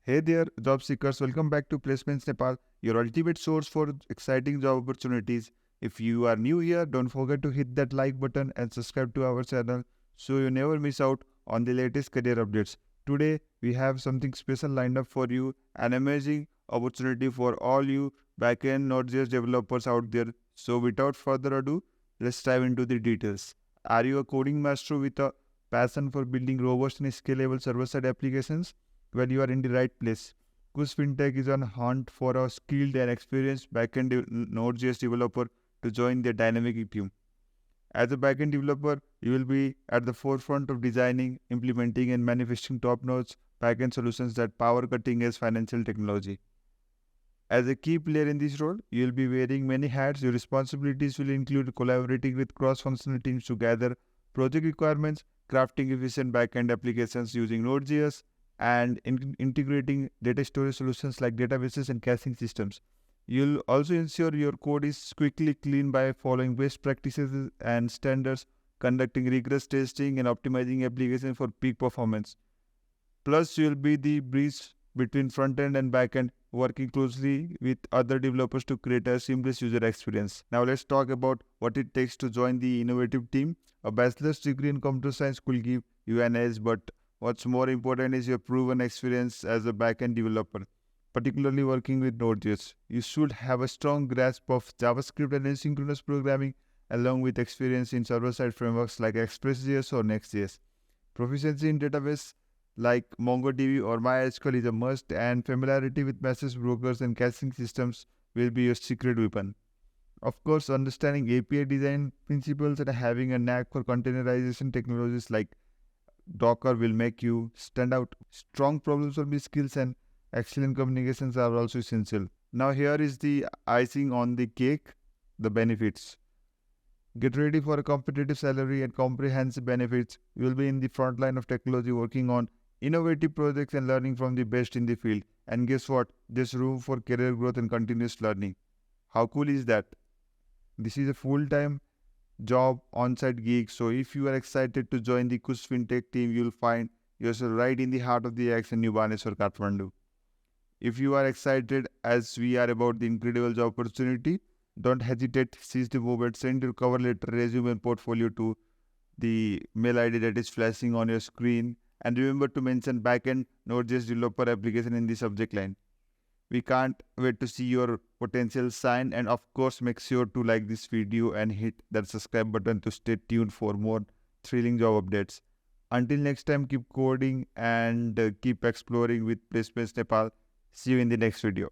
Hey there, job seekers. Welcome back to Placements Nepal, your ultimate source for exciting job opportunities. If you are new here, don't forget to hit that like button and subscribe to our channel so you never miss out on the latest career updates. Today, we have something special lined up for you, an amazing opportunity for all you backend Node.js developers out there. So, without further ado, let's dive into the details. Are you a coding master with a passion for building robust and scalable server-side applications? Well, you are in the right place. Kush FinTech is on hunt for a skilled and experienced backend Node.js developer to join their dynamic team. As a backend developer, you will be at the forefront of designing, implementing, and manifesting top-notch backend solutions that power cutting-edge financial technology. As a key player in this role, you will be wearing many hats. Your responsibilities will include collaborating with cross-functional teams to gather project requirements, crafting efficient backend applications using Node.js, and integrating data storage solutions like databases and caching systems. You'll also ensure your code is quickly clean by following best practices and standards, conducting rigorous testing, and optimizing applications for peak performance. Plus, you'll be the bridge between front end and back end, working closely with other developers to create a seamless user experience. Now, let's talk about what it takes to join the innovative team. A bachelor's degree in computer science could give you an edge, but what's more important is your proven experience as a back-end developer, particularly working with Node.js. You should have a strong grasp of JavaScript and asynchronous programming, along with experience in server-side frameworks like Express.js or Next.js. Proficiency in database like MongoDB or MySQL is a must, and familiarity with message brokers and caching systems will be your secret weapon. Of course, understanding API design principles and having a knack for containerization technologies like Docker will make you stand out. Strong problem solving skills and excellent communications are also essential. Now, here is the icing on the cake, the benefits. Get ready for a competitive salary and comprehensive benefits. You will be in the front line of technology working on innovative projects and learning from the best in the field. And guess what? There's room for career growth and continuous learning. How cool is that? This is a full-time job on-site gig. So if you are excited to join the Kush FinTech team, you'll find yourself right in the heart of the action, New Baneswar, Kathmandu. If you are excited as we are about the incredible job opportunity, don't hesitate, seize the moment, send your cover letter, resume and portfolio to the mail ID that is flashing on your screen, and remember to mention backend Node.js developer application in the subject line. We can't wait to see your potential sign, and of course make sure to like this video and hit that subscribe button to stay tuned for more thrilling job updates. Until next time, keep coding and keep exploring with Placements Nepal. See you in the next video.